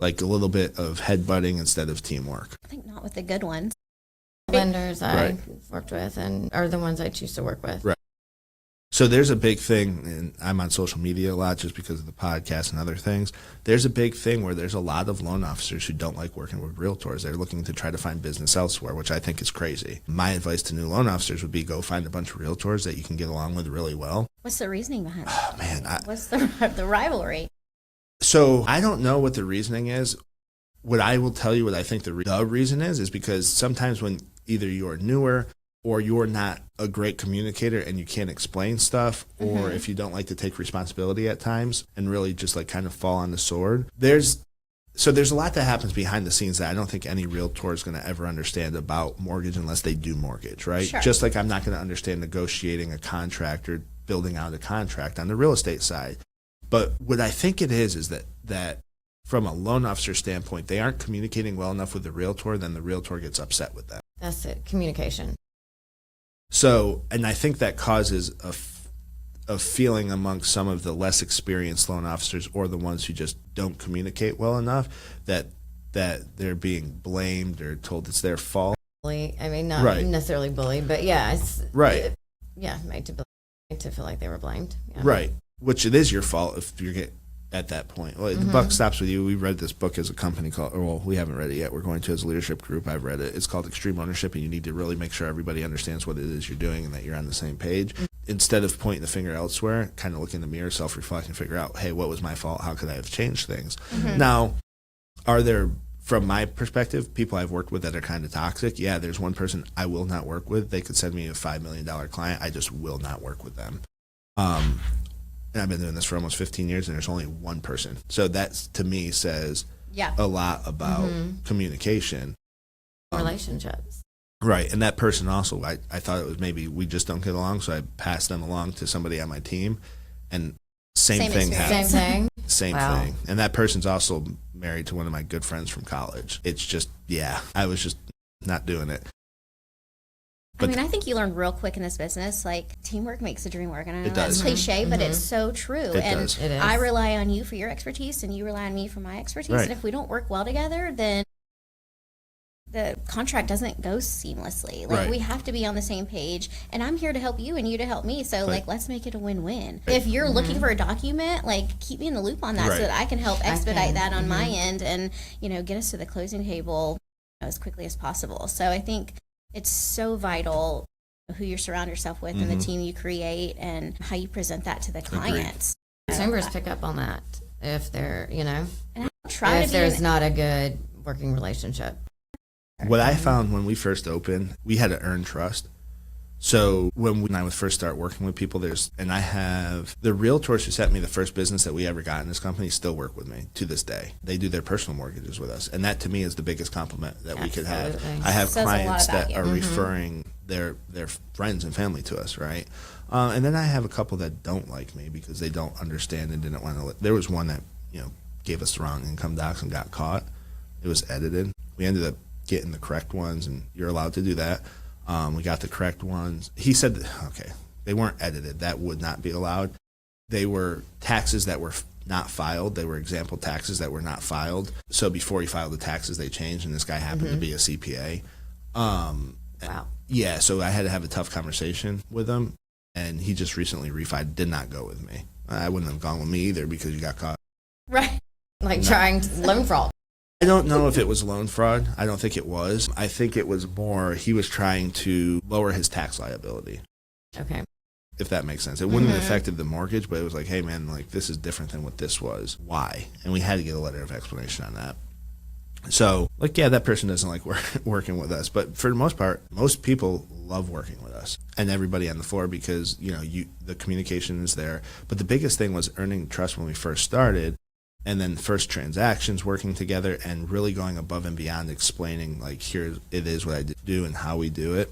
like a little bit of headbutting instead of teamwork. I think not with the good ones. Lenders I've worked with and are the ones I choose to work with. Right. So there's a big thing, and I'm on social media a lot just because of the podcast and other things. There's a big thing where there's a lot of loan officers who don't like working with realtors. They're looking to try to find business elsewhere, which I think is crazy. My advice to new loan officers would be go find a bunch of realtors that you can get along with really well. What's the reasoning behind that? Oh, man. What's the rivalry? So I don't know what the reasoning is. What I will tell you what I think the reason is because sometimes when either you're newer or you're not a great communicator and you can't explain stuff, or if you don't like to take responsibility at times and really just like kind of fall on the sword, there's a lot that happens behind the scenes that I don't think any realtor is going to ever understand about mortgage unless they do mortgage, right? Sure. Just like I'm not going to understand negotiating a contract or building out a contract on the real estate side. But what I think it is that from a loan officer standpoint, they aren't communicating well enough with the realtor, then the realtor gets upset with them. That's it, communication. So, and I think that causes a feeling amongst some of the less experienced loan officers or the ones who just don't communicate well enough that they're being blamed or told it's their fault. I mean, not necessarily bullied, but yeah, it's made to feel like they were blamed. Yeah. Right, which it is your fault if you get at that point. Well, the buck stops with you. We read this book as a company called, well, we haven't read it yet. We're going to as a leadership group. I've read it. It's called Extreme Ownership, and you need to really make sure everybody understands what it is you're doing and that you're on the same page. Instead of pointing the finger elsewhere, kind of look in the mirror, self-reflect, and figure out, hey, what was my fault? How could I have changed things? Now, are there, from my perspective, people I've worked with that are kind of toxic? Yeah, there's one person I will not work with. They could send me a $5 million client. I just will not work with them. And I've been doing this for almost 15 years, and there's only one person. So that, to me, says a lot about communication. Relationships. Right. And that person also, I thought it was maybe we just don't get along, so I passed them along to somebody on my team. And same thing happened. Same thing. And that person's also married to one of my good friends from college. It's just, I was just not doing it. I mean, I think you learn real quick in this business, like, teamwork makes the dream work. And I know It that's does. cliche, but it's so true. It and does. It is. I rely on you for your expertise, and you rely on me for my expertise. Right. And if we don't work well together, then the contract doesn't go seamlessly. Like, we have to be on the same page, and I'm here to help you and you to help me. So, like, let's make it a win-win. If you're looking for a document, like, keep me in the loop on that so that I can help expedite that on my end and, get us to the closing table as quickly as possible. So I think it's so vital who you surround yourself with and the team you create and how you present that to the clients. Chambers pick up on that if they're, And I try if to there's not a good working relationship. What I found when we first opened, we had to earn trust. So when I would first start working with people, and I have the realtors who sent me the first business that we ever got in this company still work with me to this day. They do their personal mortgages with us. And that to me is the biggest compliment that we could have. I have clients that are referring their friends and family to us, right? And then I have a couple that don't like me because they don't understand and didn't want to. There was one that, gave us the wrong income docs and got caught. It was edited. We ended up getting the correct ones, and you're allowed to do that. We got the correct ones. He said, they weren't edited. That would not be allowed. They were taxes that were not filed. They were example taxes that were not filed. So before he filed the taxes, they changed, and this guy happened to be a CPA. Wow. Yeah, so I had to have a tough conversation with him, and he just recently refied, did not go with me. I wouldn't have gone with me either because you got caught. Right. Like trying loan fraud. I don't know if it was loan fraud. I don't think it was. I think it was more he was trying to lower his tax liability. Okay. If that makes sense. It wouldn't have affected the mortgage, but it was like, hey, man, like this is different than what this was. Why? And we had to get a letter of explanation on that. So, like, yeah, that person doesn't like working with us. But for the most part, most people love working with us and everybody on the floor because, the communication is there. But the biggest thing was earning trust when we first started. And then first transactions working together and really going above and beyond explaining, like, here it is what I do and how we do it.